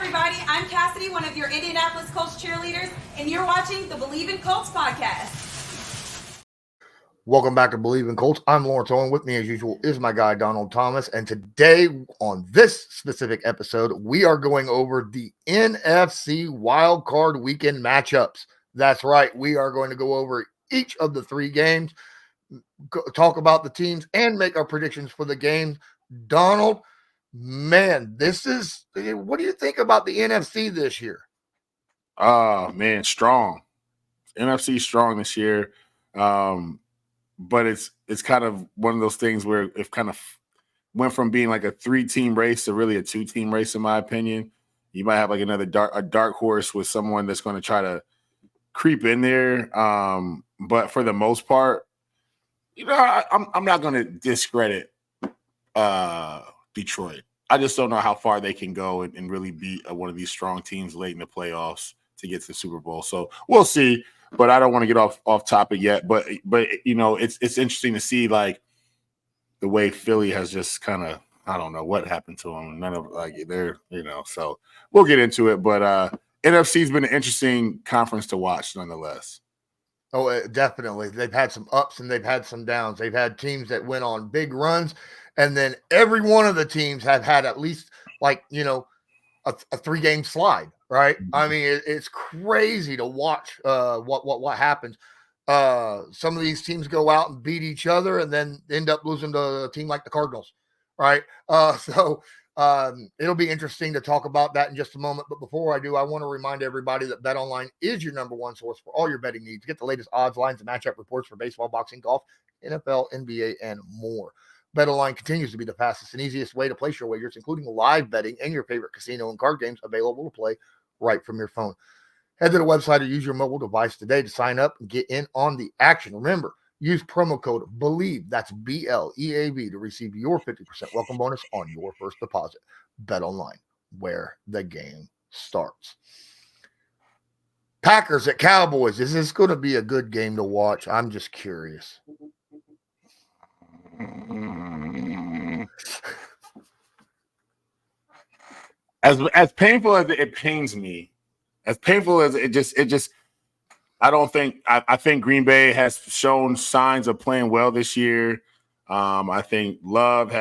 everybody. I'm Cassidy, one of your Indianapolis Colts cheerleaders, and you're watching the Believe in Colts podcast. Welcome back to Believe in Colts. I'm Lawrence Owen. With me, as usual, is my guy, Donald Thomas. And today, on this specific episode, we are going over the NFC Wildcard Weekend matchups. That's right. We are going to go over each of the three games, talk about the teams, and make our predictions for the games. Donald, man, what do you think about the NFC this year? Man, strong. NFC strong this year. But it's kind of one of those things where it kind of went from being like a 3-team race to really a 2-team race, in my opinion. You might have like a dark horse with someone that's going to try to creep in there. But for the most part, I'm not going to discredit Detroit. I just don't know how far they can go and really beat one of these strong teams late in the playoffs to get to the Super Bowl. So we'll see. But I don't want to get off topic yet. But it's interesting to see like the way Philly has just kind of, I don't know what happened to them. None of so we'll get into it. But NFC's been an interesting conference to watch nonetheless. Oh, definitely. They've had some ups and they've had some downs. They've had teams that went on big runs, and then every one of the teams have had at least a 3-game slide. Right. I mean, it's crazy to watch what happens. Some of these teams go out and beat each other and then end up losing to a team like the Cardinals. Right. So it'll be interesting to talk about that in just a moment. But before I do, I want to remind everybody that BetOnline is your number one source for all your betting needs. Get the latest odds, lines, and matchup reports for baseball, boxing, golf, NFL, NBA, and more. BetOnline continues to be the fastest and easiest way to place your wagers, including live betting and your favorite casino and card games available to play right from your phone. Head to the website or use your mobile device today to sign up and get in on the action. Remember, use promo code BELIEVE, that's BLEAV, to receive your 50% welcome bonus on your first deposit. BetOnline, where the game starts. Packers at Cowboys. Is this going to be a good game to watch? I'm just curious. As painful as it pains me, as painful as it just I think Green Bay has shown signs of playing well this year. I think Love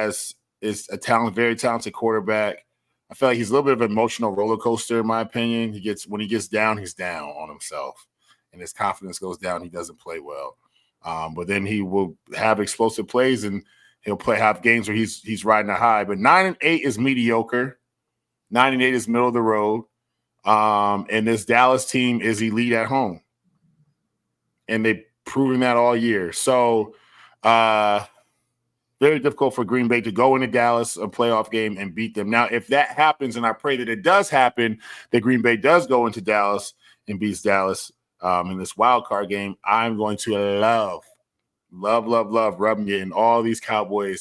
is a very talented quarterback. I feel like he's a little bit of an emotional roller coaster, in my opinion. When he gets down, he's down on himself, and his confidence goes down. He doesn't play well, but then he will have explosive plays, and he'll have games where he's riding a high. But 9-8 is mediocre. 9-8 is middle of the road. And this Dallas team is elite at home. And they've proven that all year. So very difficult for Green Bay to go into Dallas, a playoff game, and beat them. Now, if that happens, and I pray that it does happen, that Green Bay does go into Dallas and beats Dallas in this wild card game, I'm going to love rubbing it in all these Cowboy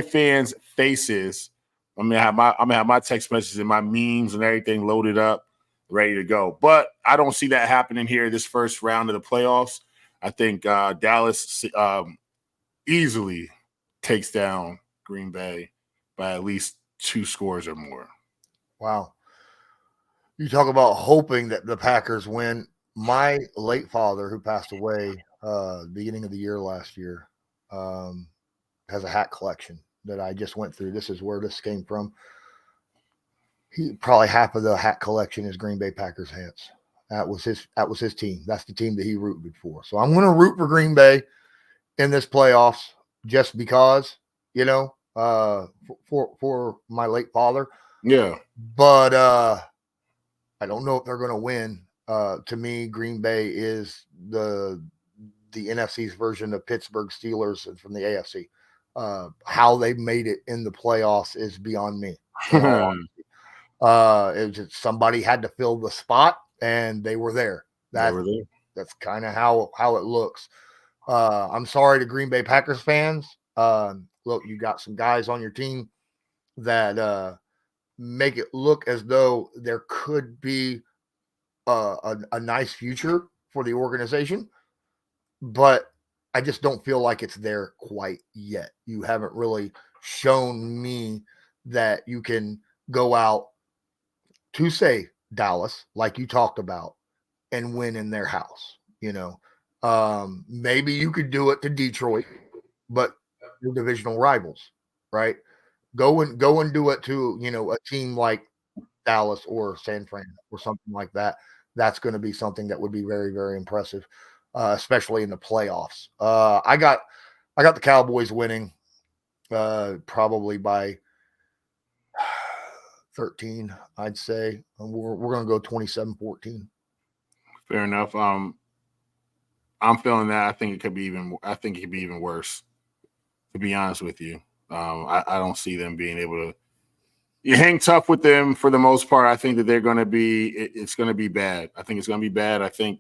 fans' faces. I'm gonna have my text messages and my memes and everything loaded up, ready to go. But I don't see that happening here this first round of the playoffs. I think Dallas easily takes down Green Bay by at least 2 scores or more. Wow. You talk about hoping that the Packers win. My late father, who passed away beginning of the year last year, has a hat collection that I just went through. This is where this came from. Probably half of the hat collection is Green Bay Packers hats. That was his team. That's the team that he rooted for. So I'm going to root for Green Bay in this playoffs just because, for my late father. Yeah. But I don't know if they're going to win. To me, Green Bay is the NFC's version of Pittsburgh Steelers from the AFC. How they made it in the playoffs is beyond me. Somebody had to fill the spot, and they were there. That's kind of how it looks. I'm sorry to Green Bay Packers fans. Look, you got some guys on your team that make it look as though there could be a nice future for the organization, but I just don't feel like it's there quite yet. You haven't really shown me that you can go out to say Dallas, like you talked about, and win in their house. Maybe you could do it to Detroit, but your divisional rivals, right? Go and do it to a team like Dallas or San Fran or something like that. That's going to be something that would be very, very impressive, especially in the playoffs. I got the Cowboys winning probably by 13, I'd say. And we're going to go 27-14. Fair enough. I'm feeling that. I think it could be even worse, to be honest with you. I don't see them being able to. You hang tough with them for the most part. I think that they're going to be. It's going to be bad. I think it's going to be bad. I think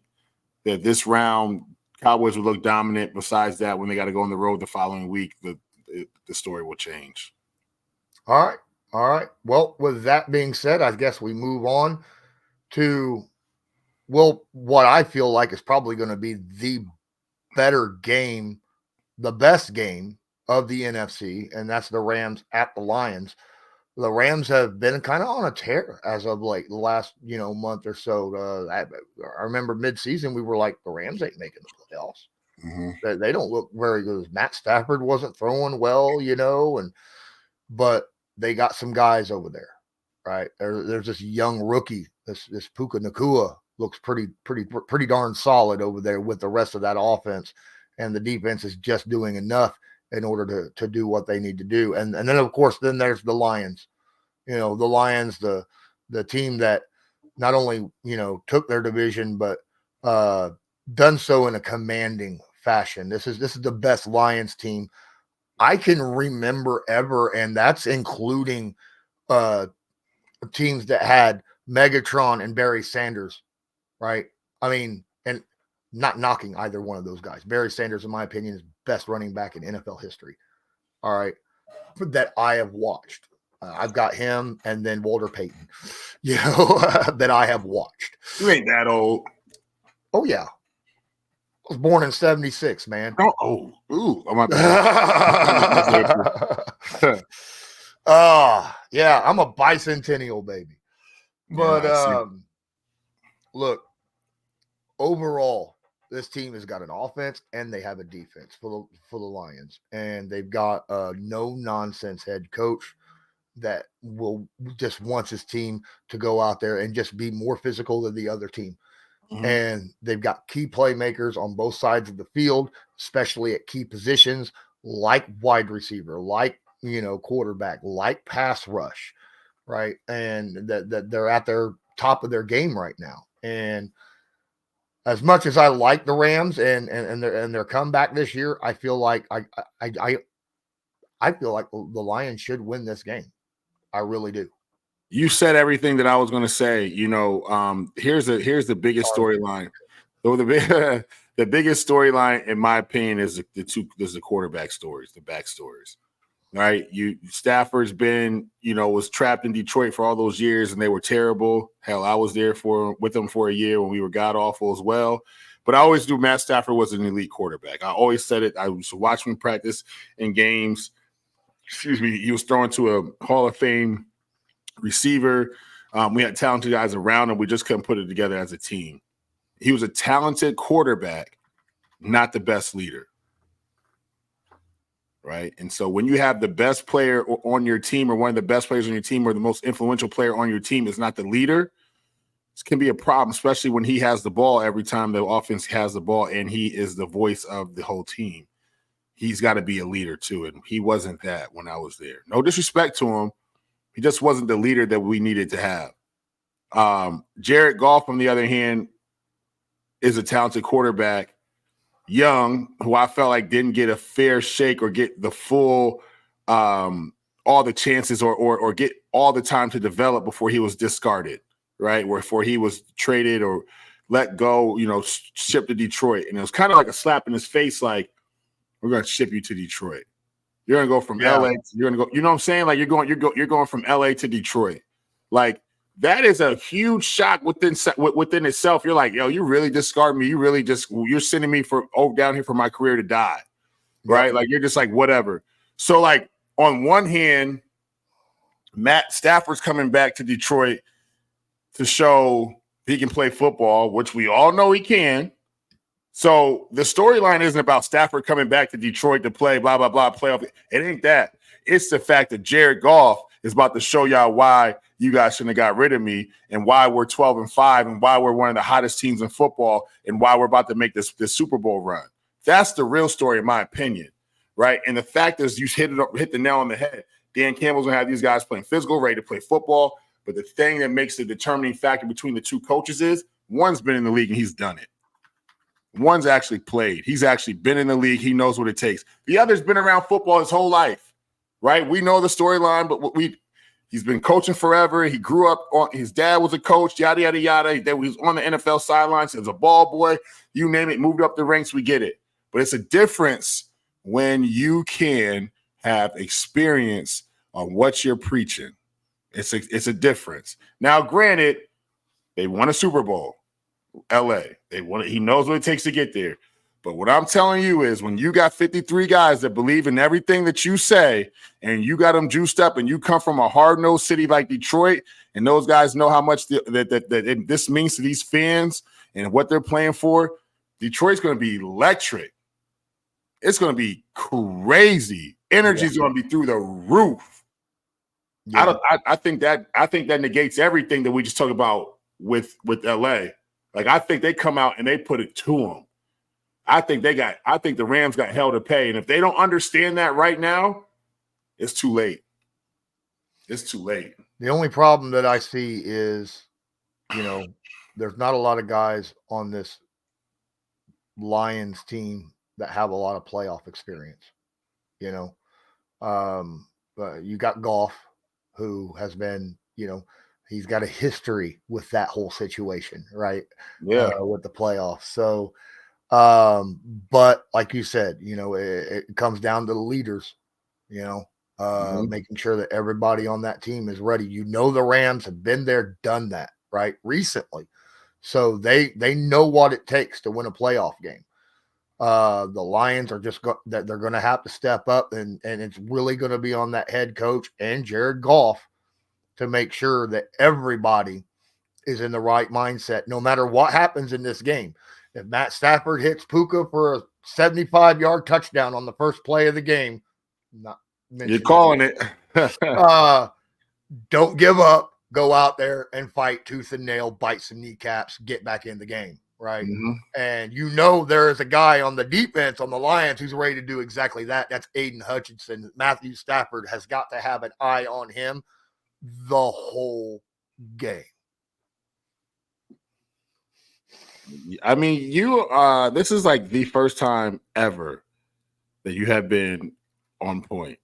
that this round, Cowboys will look dominant. Besides that, when they got to go on the road the following week, the story will change. All right. Well, with that being said, I guess we move on to what I feel like is probably going to be the better game, the best game of the NFC, and that's the Rams at the Lions. The Rams have been kind of on a tear as of like the last, month or so. I remember mid-season we were like, the Rams ain't making the playoffs. Mm-hmm. They don't look very good. Matt Stafford wasn't throwing well, but they got some guys over there, right? There's this young rookie, this Puka Nacua looks pretty darn solid over there with the rest of that offense, and the defense is just doing enough in order to do what they need to do. And then of course then there's the Lions. The Lions, the team that not only took their division but done so in a commanding fashion. This is the best Lions team I can remember ever, and that's including teams that had Megatron and Barry Sanders, right? I mean, and not knocking either one of those guys. Barry Sanders, in my opinion, is best running back in NFL history. All right, that I have watched. I've got him and then Walter Payton, that I have watched. You ain't that old. Oh, yeah. I was born in 76, man. Oh, ooh. Oh, my bad. Yeah, I'm a bicentennial baby. But look, overall, this team has got an offense and they have a defense for the Lions. And they've got a no-nonsense head coach that will just wants his team to go out there and just be more physical than the other team. Mm-hmm. And they've got key playmakers on both sides of the field, especially at key positions like wide receiver, like, quarterback, like pass rush, right? And that they're at their top of their game right now. And as much as I like the Rams and their comeback this year, I feel like I feel like the Lions should win this game. I really do. You said everything that I was going to say. Here's the biggest storyline. The biggest storyline, in my opinion, is the quarterback stories, the back stories. Right? Stafford's been, was trapped in Detroit for all those years, and they were terrible. Hell, I was there with them for a year when we were god awful as well. But I always knew Matt Stafford was an elite quarterback. I always said it. I was watching him practice in games. Excuse me. He was throwing to a Hall of Fame receiver. We had talented guys around him. We just couldn't put it together as a team. He was a talented quarterback, not the best leader. Right. And so when you have the best player on your team, or one of the best players on your team, or the most influential player on your team is not the leader, this can be a problem, especially when he has the ball every time the offense has the ball and he is the voice of the whole team. He's got to be a leader too. And he wasn't that when I was there. No disrespect to him. He just wasn't the leader that we needed to have. Jared Goff, on the other hand, is a talented quarterback, young, who I felt like didn't get a fair shake or get the full all the chances or get all the time to develop before he was discarded, right? Before he was traded or let go, shipped to Detroit. And it was kind of like a slap in his face, like, we're going to ship you to Detroit. You're going to go from LA. You're going to go, you know what I'm saying? Like you're going from LA to Detroit. Like that is a huge shock within itself. You're like, yo, you really discard me. You're sending me down here for my career to die. Right. Yep. Like you're just like, whatever. So like on one hand, Matt Stafford's coming back to Detroit to show he can play football, which we all know he can. So the storyline isn't about Stafford coming back to Detroit to play, blah, blah, blah, playoff. It ain't that. It's the fact that Jared Goff is about to show y'all why you guys shouldn't have got rid of me and why we're 12-5 and why we're one of the hottest teams in football and why we're about to make this Super Bowl run. That's the real story, in my opinion, right? And the fact is you hit the nail on the head. Dan Campbell's going to have these guys playing physical, ready to play football. But the thing that makes the determining factor between the two coaches is one's been in the league and he's done it. One's actually played. He's actually been in the league. He knows what it takes. The other's been around football his whole life, right? We know the storyline, but he's been coaching forever. He grew up on his dad was a coach, yada, yada, yada. He was on the NFL sidelines as a ball boy. You name it, moved up the ranks. We get it. But it's a difference when you can have experience on what you're preaching. It's a difference. Now, granted, they won a Super Bowl. LA. He knows what it takes to get there. But what I'm telling you is when you got 53 guys that believe in everything that you say and you got them juiced up and you come from a hard-nosed city like Detroit and those guys know how much that this means to these fans and what they're playing for, Detroit's going to be electric. It's going to be crazy. Energy's going to be through the roof. Yeah. I think that negates everything that we just talked about with LA. Like, I think they come out and they put it to them. I think the Rams got hell to pay. And if they don't understand that right now, it's too late. It's too late. The only problem that I see is, there's not a lot of guys on this Lions team that have a lot of playoff experience, but you got Goff, who has been, he's got a history with that whole situation, right? Yeah. With the playoffs. So, but like you said, it comes down to the leaders, making sure that everybody on that team is ready. The Rams have been there, done that, right? Recently. So they know what it takes to win a playoff game. The Lions are that they're going to have to step up and it's really going to be on that head coach and Jared Goff to make sure that everybody is in the right mindset, no matter what happens in this game. If Matt Stafford hits Puka for a 75-yard touchdown on the first play of the game, you're calling it. Don't give up. Go out there and fight tooth and nail, bite some kneecaps, get back in the game, right? Mm-hmm. And there is a guy on the defense on the Lions who's ready to do exactly that. That's Aiden Hutchinson. Matthew Stafford has got to have an eye on him the whole game. I mean, this is like the first time ever that you have been on point.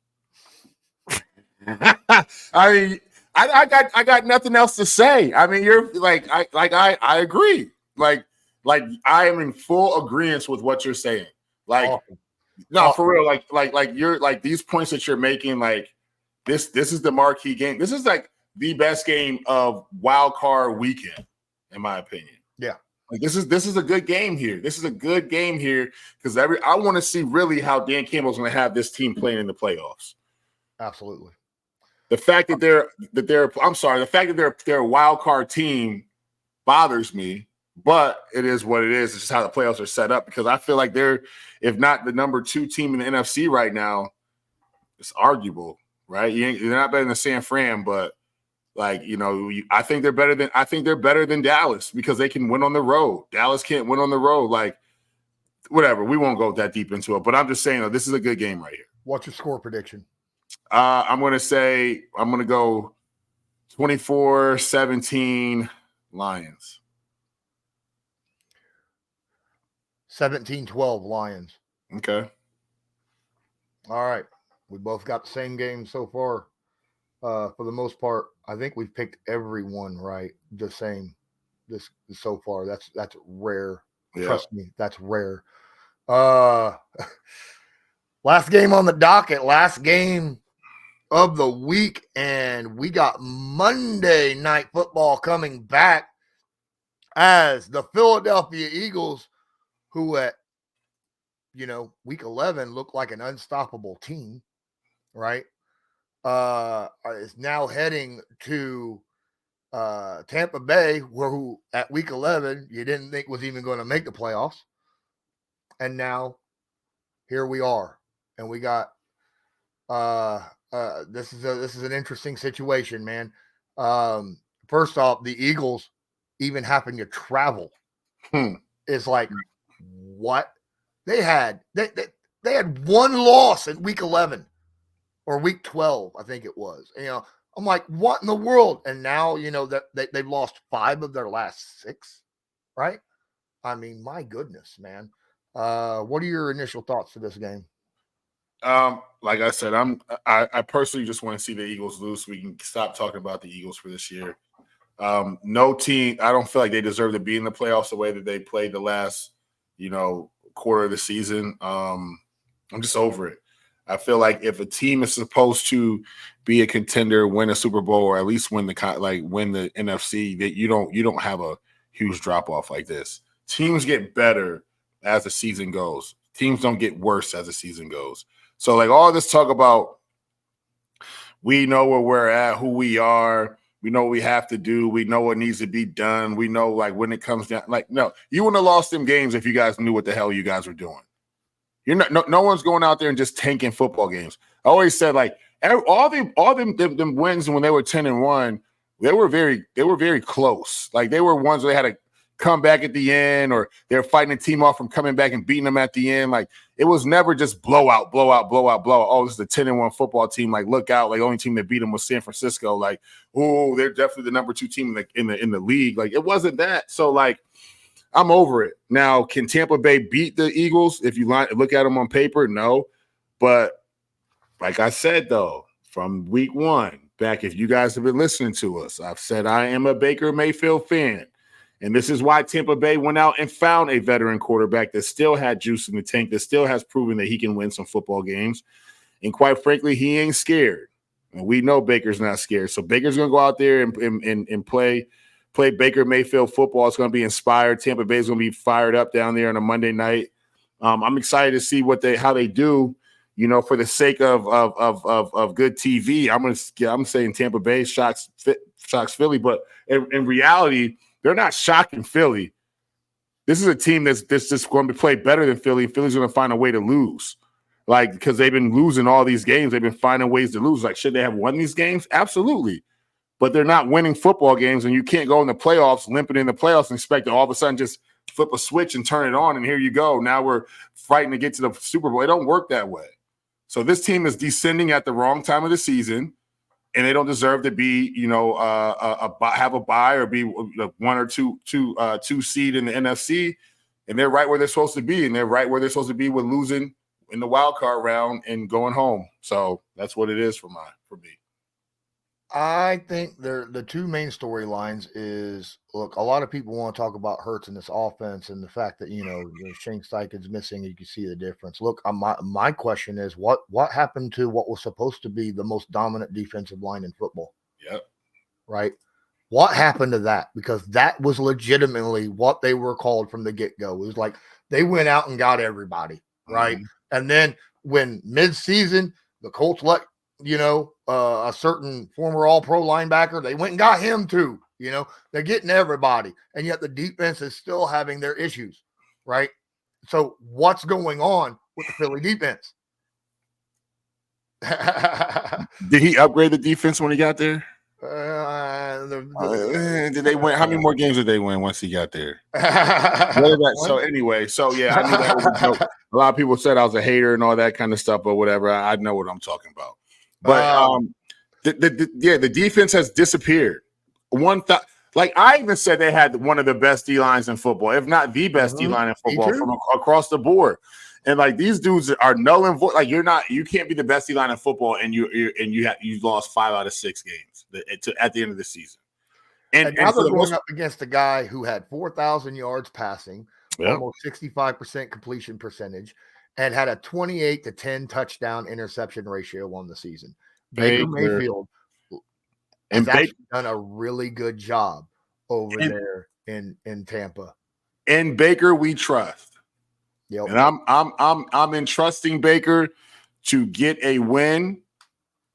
I mean, I got nothing else to say. I mean, you're I agree. Like I am in full agreement with what you're saying. Like, awesome. No, for real. Like you're like these points that you're making. Like this is the marquee game. This is like the best game of wild card weekend, in my opinion. Yeah. Like this is a good game here. This is a good game here because I want to see really how Dan Campbell's going to have this team playing in the playoffs. Absolutely. The fact that they're a wild card team bothers me, but it is what it is. It's just how the playoffs are set up because I feel like they're, if not the number 2 team in the NFC right now, it's arguable, right? They're not better than San Fran, but like, I think they're better than Dallas because they can win on the road. Dallas can't win on the road. Like, whatever. We won't go that deep into it, but I'm just saying, this is a good game right here. What's your score prediction? I'm going to go 24-17 Lions. 17-12 Lions. Okay. All right. We both got the same game so far. For the most part, I think we've picked everyone right the same this so far. That's rare. Yeah. Trust me, that's rare. Last game on the docket, last game of the week, and we got Monday Night Football coming back as the Philadelphia Eagles, who at week 11 looked like an unstoppable team, right? Is now heading to Tampa Bay, who at week 11 you didn't think was even going to make the playoffs, and now here we are, and we got this is an interesting situation, man. First off, the Eagles even having to travel is like what they had. They had one loss in week 11 or week 12, I think it was. I'm like, what in the world? And now, that they've lost 5 of their last 6, right? I mean, my goodness, man. What are your initial thoughts to this game? Like I said, I personally just want to see the Eagles lose so we can stop talking about the Eagles for this year. No team, I don't feel like they deserve to be in the playoffs the way that they played the last, quarter of the season. I'm just over it. I feel like if a team is supposed to be a contender, win a Super Bowl, or at least win the NFC, that you don't have a huge drop off like this. Teams get better as the season goes. Teams don't get worse as the season goes. So like all this talk about, we know where we're at, who we are, we know what we have to do, we know what needs to be done, we know like when it comes down, like no, you wouldn't have lost them games if you guys knew what the hell you guys were doing. You're not. No one's going out there and just tanking football games. I always said like all them wins when they were 10-1, they were very close. Like they were ones where they had to come back at the end, or they're fighting a team off from coming back and beating them at the end. Like it was never just blowout. Oh, this is the 10-1 football team. Like look out! Like the only team that beat them was San Francisco. Like oh, they're definitely the number 2 team in the league. Like it wasn't that. So like. I'm over it. Now, can Tampa Bay beat the Eagles? If you look at them on paper, no. But like I said, though, from week 1 back, if you guys have been listening to us, I've said I am a Baker Mayfield fan. And this is why Tampa Bay went out and found a veteran quarterback that still had juice in the tank, that still has proven that he can win some football games. And quite frankly, he ain't scared. And we know Baker's not scared. So Baker's going to go out there and play Baker Mayfield football. It's going to be inspired. Tampa Bay is going to be fired up down there on a Monday night. I'm excited to see how they do. For the sake of good TV, I'm saying Tampa Bay shocks Philly, but in reality, they're not shocking Philly. This is a team that's just going to play better than Philly. Philly's going to find a way to lose, like because they've been losing all these games. They've been finding ways to lose. Like should they have won these games? Absolutely. But they're not winning football games, and you can't go in the playoffs, limping in the playoffs, and expect to all of a sudden just flip a switch and turn it on, and here you go. Now we're fighting to get to the Super Bowl. It don't work that way. So this team is descending at the wrong time of the season, and they don't deserve to be, have a bye or be 1 or 2 seed in the NFC. And they're right where they're supposed to be, and they're right where they're supposed to be with losing in the wild card round and going home. So that's what it is for me. I think the 2 main storylines is, look, a lot of people want to talk about Hurts in this offense and the fact that, Shane Steichen's missing. You can see the difference. Look, my question is what happened to what was supposed to be the most dominant defensive line in football? Yep. Right. What happened to that? Because that was legitimately what they were called from the get-go. It was like they went out and got everybody. Right. Mm-hmm. And then when mid-season, the Colts let a certain former all-pro linebacker, they went and got him too. They're getting everybody, and yet the defense is still having their issues, right? So what's going on with the Philly defense? Did he upgrade the defense when he got there? Did they win? How many more games did they win once he got there? So anyway, yeah, I knew that was a joke. A lot of people said I was a hater and all that kind of stuff, but whatever. I know what I'm talking about. But the defense has disappeared. Like I even said, they had one of the best D lines in football, if not the best D line in football from across the board. And like these dudes are null and void. Like you can't be the best D line in football, and you lost 5 out of 6 games at the end of the season. And now they're going up against a guy who had 4,000 yards passing, almost 65% completion percentage, and had a 28-10 touchdown interception ratio on the season. Baker Mayfield has actually done a really good job over there in Tampa. In Baker, we trust. Yep. And I'm entrusting Baker to get a win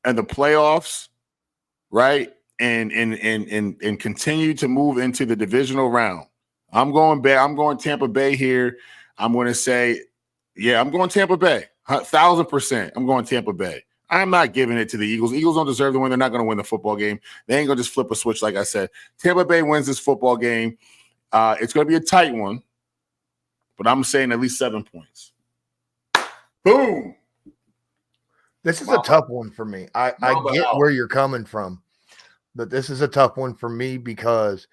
in the playoffs, right? and continue to move into the divisional round. I'm going Tampa Bay here. I'm going to say, yeah, I'm going Tampa Bay. 1,000%. I'm going Tampa Bay. I'm not giving it to the Eagles. Eagles don't deserve to win. They're not going to win the football game. They ain't going to just flip a switch, like I said. Tampa Bay wins this football game. It's going to be a tight one, but I'm saying at least 7 points. Boom. This is a tough one for me. I get where you're coming from, but this is a tough one for me because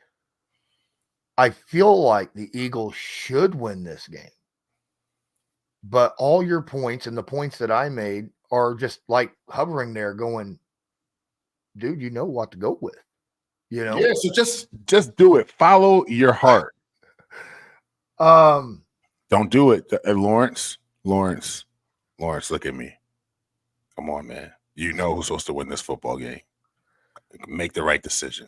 I feel like the Eagles should win this game. But all your points and the points that I made are just like hovering there going, dude, you know what to go with. You know? Yeah, so just do it. Follow your heart. Don't do it. Lawrence, look at me. Come on, man. You know who's supposed to win this football game. Make the right decision.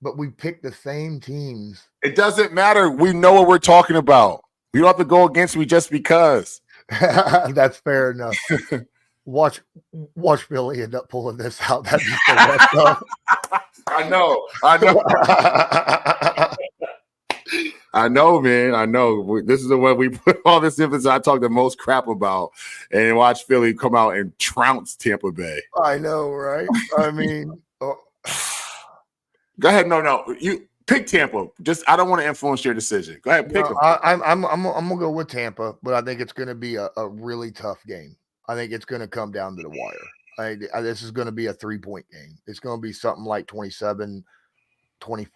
But we picked the same teams. It doesn't matter. We know what we're talking about. You don't have to go against me just because. That's fair enough. Watch Philly end up pulling this out. That'd be so messed up. I know. I know, man. I know. This is the one we put all this emphasis. I talk the most crap about, and watch Philly come out and trounce Tampa Bay. I know, right? I mean, go ahead. No. You pick Tampa. Just I don't want to influence your decision. Go ahead, pick them. I'm gonna go with Tampa, but I think it's gonna be a really tough game. I think it's gonna come down to the wire. This is gonna be a 3-point game. It's gonna be something like 27-24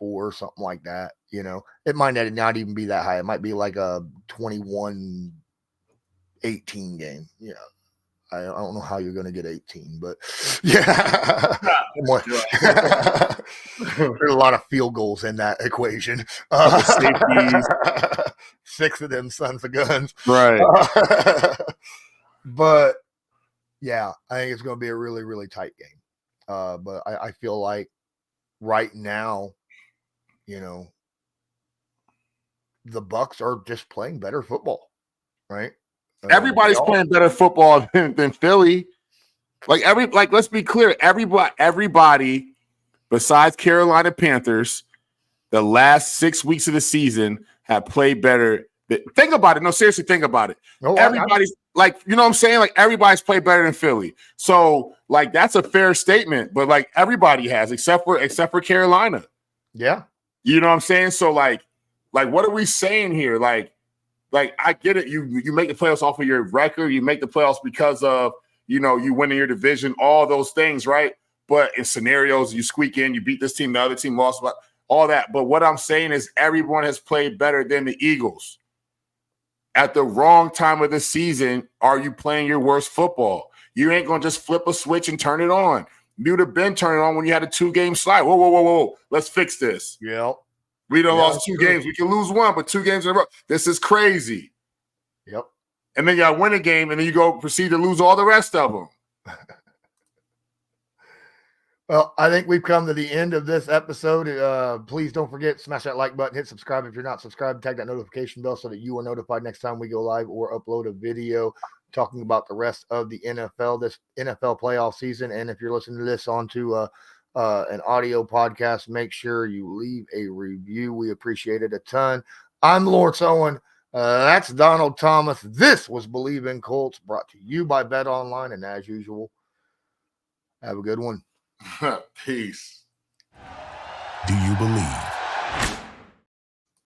or something like that. You know, it might not even be that high. It might be like a 21-18 game. Yeah. I don't know how you're going to get 18, but yeah. There's a lot of field goals in that equation. 6 of them sons of guns. Right. But yeah, I think it's going to be a really, really tight game. But I feel like right now, you know, the Bucs are just playing better football, right? Everybody's playing better football than Philly. Let's be clear. Everybody besides Carolina Panthers, the last 6 weeks of the season have played better. Think about it. No, seriously, think about it. Everybody's you know what I'm saying? Like everybody's played better than Philly. So that's a fair statement. But everybody has, except for Carolina. Yeah. You know what I'm saying? So what are we saying here? Like I get it. You make the playoffs off of your record. You make the playoffs because of, you winning your division, all those things, right? But in scenarios, you squeak in, you beat this team, the other team lost, all that. But what I'm saying is everyone has played better than the Eagles. At the wrong time of the season, are you playing your worst football? You ain't going to just flip a switch and turn it on. You'd have been turning it on when you had a 2-game slide. Whoa. Let's fix this. Yeah. We done lost 2 games. We can lose 1, but 2 games in a row. This is crazy. Yep. And then y'all win a game, and then you proceed to lose all the rest of them. Well, I think we've come to the end of this episode. Please don't forget, smash that like button, hit subscribe if you're not subscribed, tag that notification bell so that you are notified next time we go live or upload a video talking about the rest of the NFL, this NFL playoff season. And if you're listening to this onto an audio podcast, make sure you leave a review. We appreciate it a ton. I'm Lawrence Owen. That's Donald Thomas. This was Believe in Colts, brought to you by Bet Online. And as usual, have a good one. Peace. Do you believe?